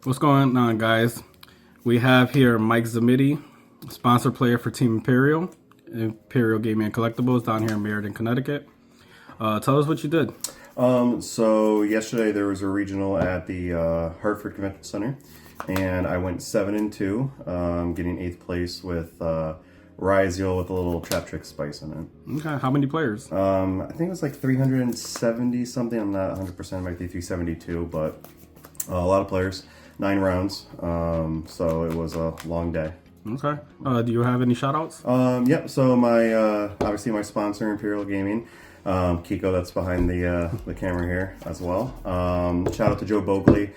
What's going on, guys? We have here Mike Zimmiti, sponsor player for Team Imperial Gaming and Collectibles down here in Meriden, Connecticut. Tell us what you did. So yesterday there was a regional at the Hartford Convention Center, and I went 7-2, getting 8th place with Ryzeal with a little Traptrix spice in it. Okay, how many players? I think it was like 370 something. I'm not 100%, might be 372, but a lot of players. 9 rounds, so it was a long day. Okay. Do you have any shout-outs? Yep, so my obviously my sponsor, Imperial Gaming, Kiko, that's behind the camera here as well. Shout out to Joe Bogley.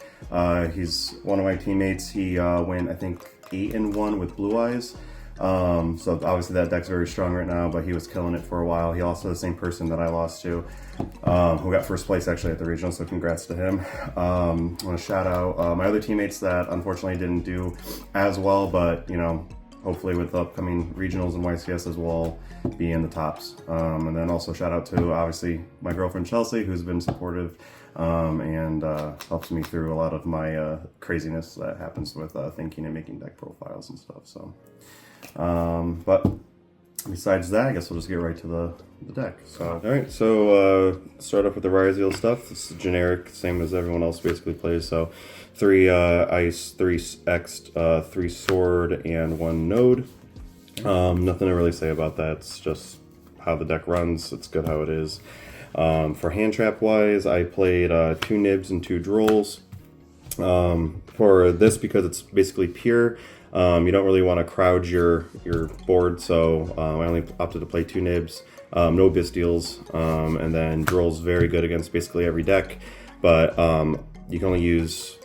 He's one of my teammates. He went, I think, 8-1 with Blue Eyes. So obviously that deck's very strong right now, but he was killing it for a while. He also the same person that I lost to, who got first place actually at the regional, so congrats to him. I want to shout out my other teammates that unfortunately didn't do as well, but you know, hopefully with the upcoming regionals and YCS we'll all be in the tops. And then also shout out to obviously my girlfriend Chelsea, who's been supportive and helps me through a lot of my craziness that happens with thinking and making deck profiles and stuff. So. But besides that, I guess we'll just get right to the deck. So, all right, so start off with the Ryzeal stuff. This is generic, same as everyone else basically plays. So 3 ice, 3 X'd, 3 sword, and 1 node. Nothing to really say about that. It's just how the deck runs. It's good how it is. For hand trap wise, I played 2 nibs and 2 drolls. For this, because it's basically pure, you don't really want to crowd your board, so I only opted to play 2 nibs, no bestials, and then droll's very good against basically every deck, but you can only use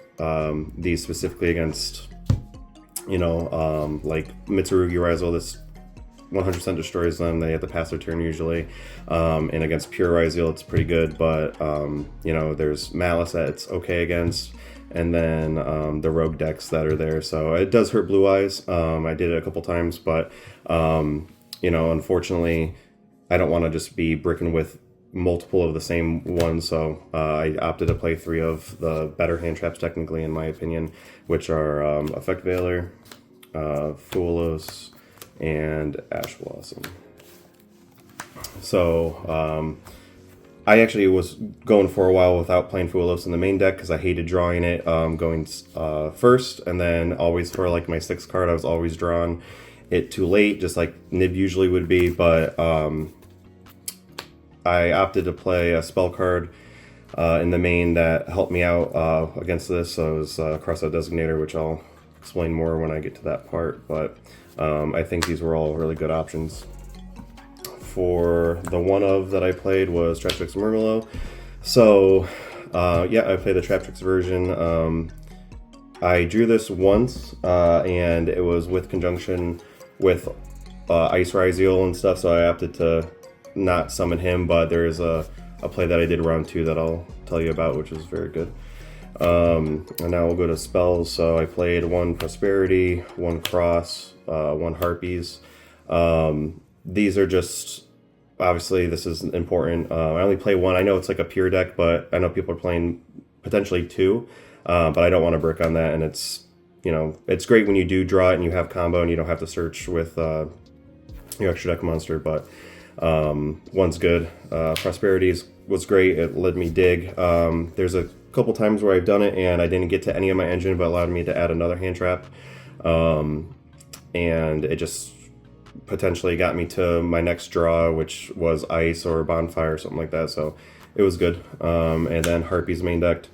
these specifically against, you know, like Mitsurugi Ryzeal. This 100% destroys them. They have to pass their turn usually, and against pure Ryzeal it's pretty good, but you know, there's Malice that it's okay against, and then the rogue decks that are there. So it does hurt Blue Eyes. I did it a couple times, but you know, unfortunately, I don't want to just be bricking with multiple of the same one. So I opted to play 3 of the better hand traps, technically, in my opinion, which are Effect Veiler, Fuelos, and Ash Blossom. So I actually was going for a while without playing Fuelos in the main deck because I hated drawing it going first, and then always for like my 6th card I was always drawing it too late, just like Nib usually would be, but I opted to play a spell card in the main that helped me out against this. So it was Crossout Designator, which I'll explain more when I get to that part, but I think these were all really good options. For the one of that I played was Traptrix Murmillo. So yeah, I played the Traptrix version. I drew this once, and it was with conjunction with Ice Ryzeal and stuff, so I opted to not summon him, but there is a play that I did round 2 that I'll tell you about, which is very good. And now we'll go to spells. So I played 1 Prosperity, 1 Cross, 1 Harpies. These are just, obviously this is important. I only play 1. I know it's like a pure deck, but I know people are playing potentially 2, but I don't want to brick on that. And it's, you know, it's great when you do draw it and you have combo and you don't have to search with your extra deck monster, but 1's good. Prosperities was great. It let me dig. There's a couple times where I've done it and I didn't get to any of my engine, but allowed me to add another hand trap. And it just potentially got me to my next draw, which was Ice or Bonfire or something like that, so it was good. And then Harpies main decked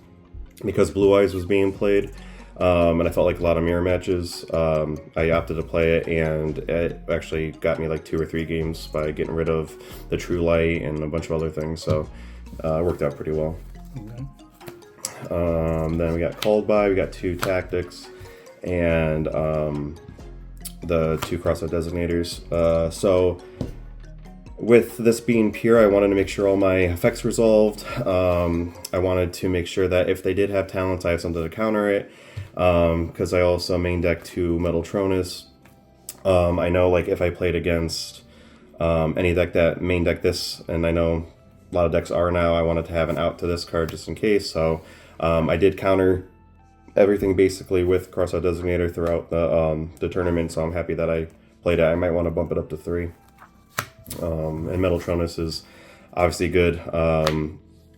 because Blue Eyes was being played, and I felt like a lot of mirror matches. I opted to play it, and it actually got me like 2 or 3 games by getting rid of the True Light and a bunch of other things, so it worked out pretty well. Okay. Then we got Called By, we got 2 Tactics, and the 2 Crossout Designators. So with this being pure, I wanted to make sure all my effects resolved. I wanted to make sure that if they did have talents, I have something to counter it, because I also main deck 2 Metal Tronus. I know, like, if I played against any deck that main deck this, and I know a lot of decks are now, I wanted to have an out to this card just in case. So I did counter everything basically with Crossout Designator throughout the tournament, so I'm happy that I played it. I might want to bump it up to 3. And Metaltronus is obviously good.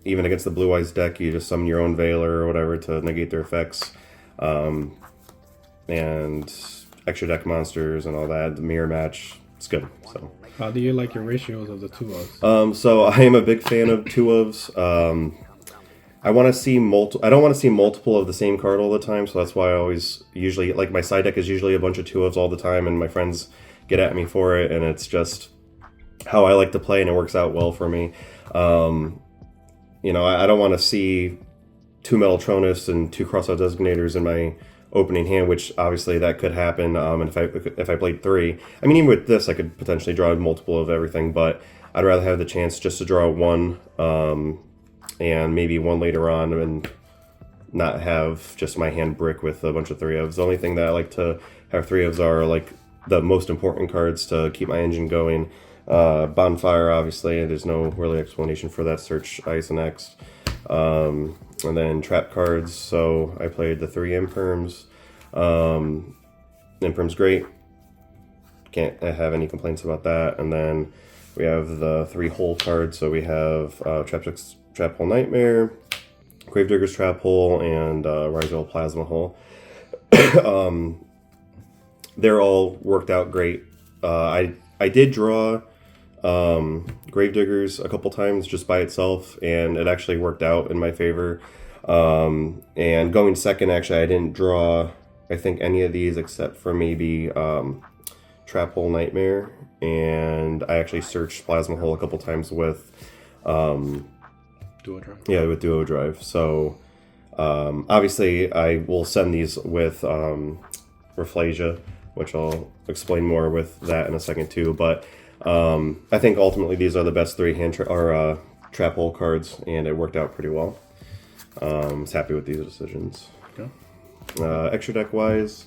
Even against the Blue Eyes deck, you just summon your own Veiler or whatever to negate their effects. And extra deck monsters and all that. The mirror match, it's good. So. How do you like your ratios of the 2-ofs? So I am a big fan of 2-ofs. I want to see I don't want to see multiple of the same card all the time, so that's why I always usually like my side deck is usually a bunch of 2-ofs all the time, and my friends get at me for it, and it's just how I like to play, and it works out well for me. I don't want to see 2 Metaltronus and 2 Crossout Designators in my opening hand, which obviously that could happen. And if I played 3, I mean, even with this, I could potentially draw multiple of everything, but I'd rather have the chance just to draw 1, and maybe 1 later on, and not have just my hand brick with a bunch of 3-ofs. The only thing that I like to have 3-ofs are like the most important cards to keep my engine going. Bonfire, obviously, there's no really explanation for that. Search, Ice, and X. And then trap cards, so I played the 3 Imperms. Imperm's great. Can't have any complaints about that. And then we have the 3 hole cards, so we have Traptrix Trap Hole Nightmare, Gravedigger's Trap Hole, and Ryzeal Plasma Hole. They're all worked out great. I did draw Gravediggers a couple times just by itself, and it actually worked out in my favor. And going second, actually, I didn't draw, I think, any of these except for maybe Trap Hole Nightmare, and I actually searched Plasma Hole a couple times with Duo Drive. Yeah, with Duo Drive. So obviously I will send these with Rafflesia, which I'll explain more with that in a second too. But I think ultimately these are the best 3 trap hole cards, and it worked out pretty well. I was happy with these decisions. Okay. Extra deck wise,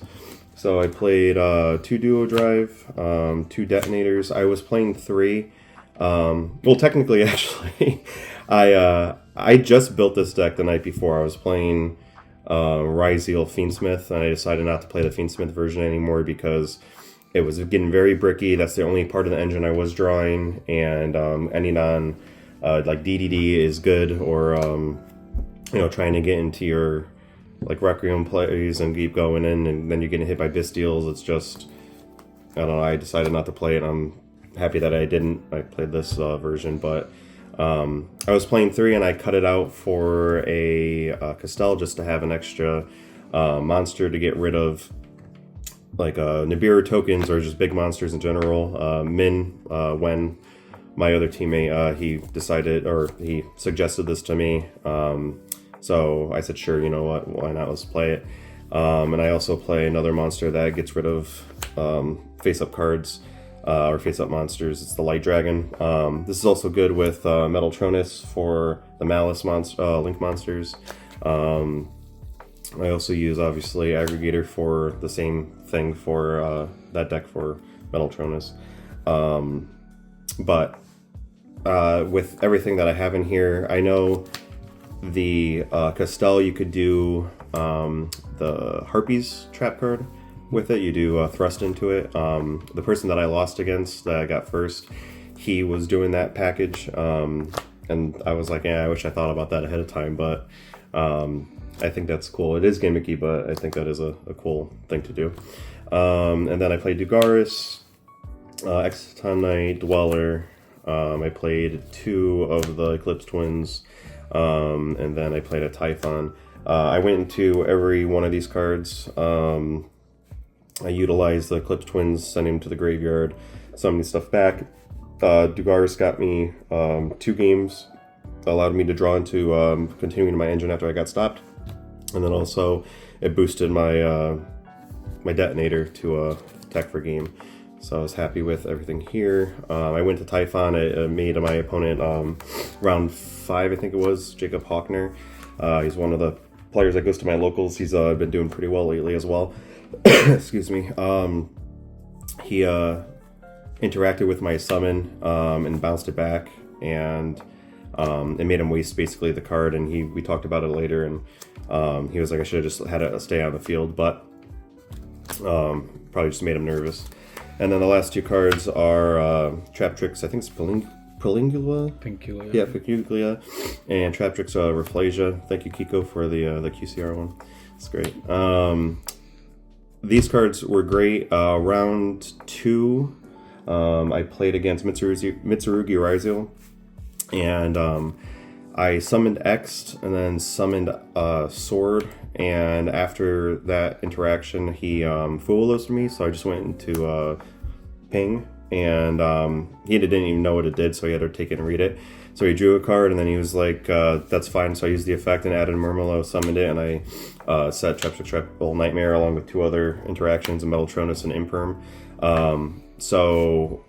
so I played 2 Duo Drive, 2 Detonators. I was playing 3. Well, technically, actually, I just built this deck the night before. I was playing Ryzeal Fiendsmith, and I decided not to play the Fiendsmith version anymore because it was getting very bricky. That's the only part of the engine I was drawing, and any like DDD is good, or trying to get into your like Requiem plays and keep going in, and then you're getting hit by Bystials. It's just, I don't know, I decided not to play it. I'm happy that I didn't. I played this version, but I was playing 3, and I cut it out for a Castell just to have an extra monster to get rid of, like Nibiru tokens or just big monsters in general. When my other teammate, he suggested this to me, so I said, sure, you know what, why not, let's play it. And I also play another monster that gets rid of face-up cards, or face-up monsters. It's the Light Dragon. This is also good with Metaltronus for the Malice Link monsters. I also use, obviously, Aggregator for the same thing for that deck for Metaltronus. But with everything that I have in here, I know the Castell, you could do the Harpies trap card with it. You do thrust into it. The person that I lost against, that I got first, he was doing that package, and I was like, yeah, I wish I thought about that ahead of time, but I think that's cool. It is gimmicky, but I think that is a cool thing to do. And then I played Dugaris, Exciton Knight, Dweller. I played 2 of the Eclipse Twins, and then I played a Typhon. I went into every one of these cards. I utilized the Eclipse Twins, sent him to the graveyard, summoned stuff back. Dugaris got me 2 games, allowed me to draw into continuing my engine after I got stopped, and then also it boosted my my detonator to attack for game. So I was happy with everything here. I went to Typhon. I made my opponent round 5, I think it was, Jacob Hawkner. He's one of the players that goes to my locals. He's been doing pretty well lately as well. Excuse me. He interacted with my summon and bounced it back, and it made him waste basically the card, and we talked about it later, and he was like, I should have just had to stay on the field, but probably just made him nervous. And then the last two cards are Traptrix, I think it's Pincula? Pincula. Yeah, Pincula, and Traptrix Ryzeal. Thank you, Kiko, for the QCR one. It's great. These cards were great. Round 2, I played against Mitsurugi Ryzeal, and I summoned X and then summoned Sword, and after that interaction, he Full-Losed me, so I just went into Ping, and he didn't even know what it did, so he had to take it and read it. So he drew a card, and then he was like, that's fine. So I used the effect and added Murmillo, summoned it, and I set Triple Nightmare along with 2 other interactions, a Metaltronus and Imperm. So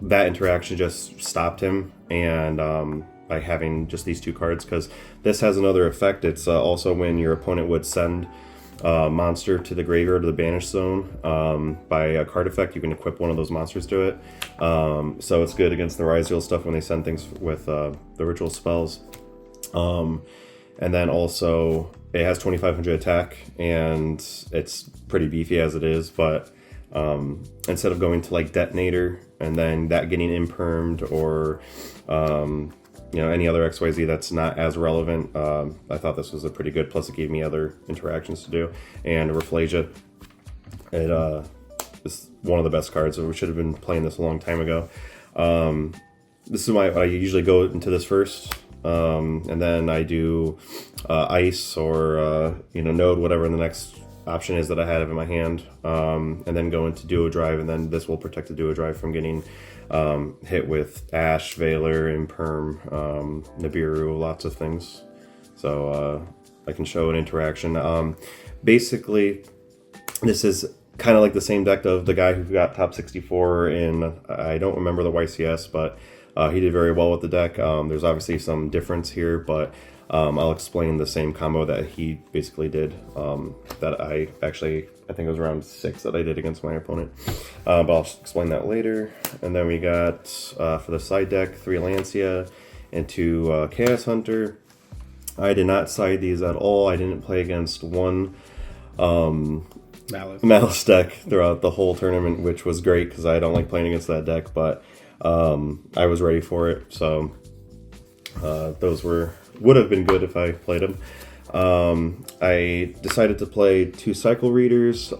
that interaction just stopped him, and by having just these 2 cards, because this has another effect. It's also when your opponent would send monster to the graveyard or the banish zone by a card effect, you can equip one of those monsters to it. So it's good against the Ryzeal stuff when they send things with the ritual spells. And then also it has 2500 attack, and it's pretty beefy as it is, but instead of going to like Detonator and then that getting impermed, or any other XYZ that's not as relevant, I thought this was a pretty good, plus it gave me other interactions to do. And Ryzeal, it is one of the best cards, so we should have been playing this a long time ago. This is I usually go into this first, and then I do Ice or Node, whatever the next option is that I have in my hand, and then go into Duo Drive, and then this will protect the Duo Drive from getting hit with Ash, Veiler, Imperm, Nibiru, lots of things. So I can show an interaction. Basically, this is kind of like the same deck of the guy who got top 64 in, I don't remember the YCS, but he did very well with the deck. There's obviously some difference here, but I'll explain the same combo that he basically did, that I think it was around 6 that I did against my opponent. But I'll explain that later. And then we got, for the side deck, 3 Lancia and 2 Chaos Hunter. I did not side these at all. I didn't play against one Malice deck throughout the whole tournament, which was great because I don't like playing against that deck, but I was ready for it. So those would have been good if I played them. I decided to play 2 Cycle Readers.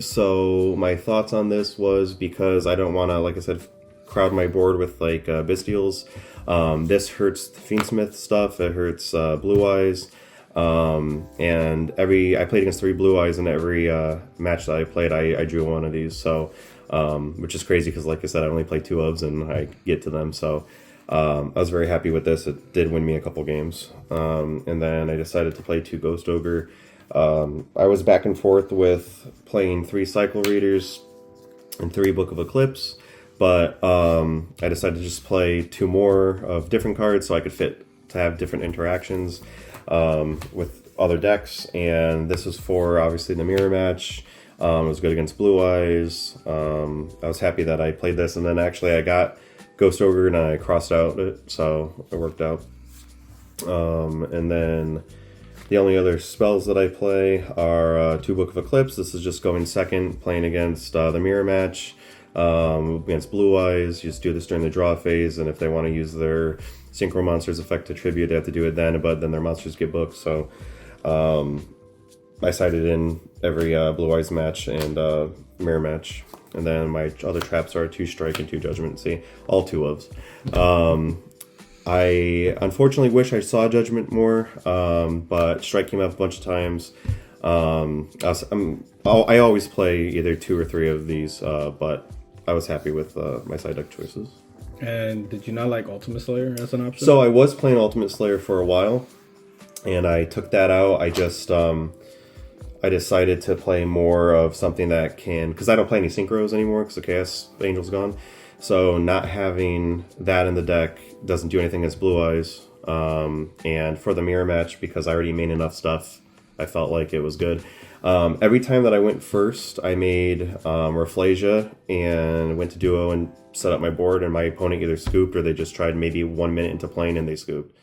So my thoughts on this was, because I don't want to, like I said, crowd my board with like Bestials. This hurts the Fiendsmith stuff. It hurts Blue Eyes. And I played against 3 Blue Eyes in every match that I played. I drew one of these. So, which is crazy because, like I said, I only play 2 ofs and I get to them. So I was very happy with this. It did win me a couple games. And then I decided to play 2 Ghost Ogre. I was back and forth with playing 3 Cycle Readers and 3 Book of Eclipse, but I decided to just play 2 more of different cards so I could to have different interactions with other decks. And this is for obviously the mirror match. It was good against Blue Eyes. I was happy that I played this, and then actually I got Ghost Ogre and I crossed out it, so it worked out. And then the only other spells that I play are 2 Book of Eclipse. This is just going second, playing against the mirror match. Against Blue Eyes, you just do this during the draw phase, and if they want to use their Synchro Monsters effect to tribute, they have to do it then, but then their monsters get booked. So I sided in every Blue Eyes match and mirror match. And then my other traps are 2 Strike and 2 Judgment. See, all 2 ofs. I unfortunately wish I saw Judgment more, but Strike came up a bunch of times. I always play either 2 or 3 of these, but I was happy with my side deck choices. And did you not like Ultimate Slayer as an option? So I was playing Ultimate Slayer for a while, and I took that out. I just I decided to play more of something that can, because I don't play any synchros anymore because the Chaos Angel's gone. So not having that in the deck doesn't do anything against Blue Eyes. And for the mirror match, because I already made enough stuff, I felt like it was good. Every time that I went first, I made Rafflesia and went to duo and set up my board, and my opponent either scooped or they just tried maybe 1 minute into playing and they scooped.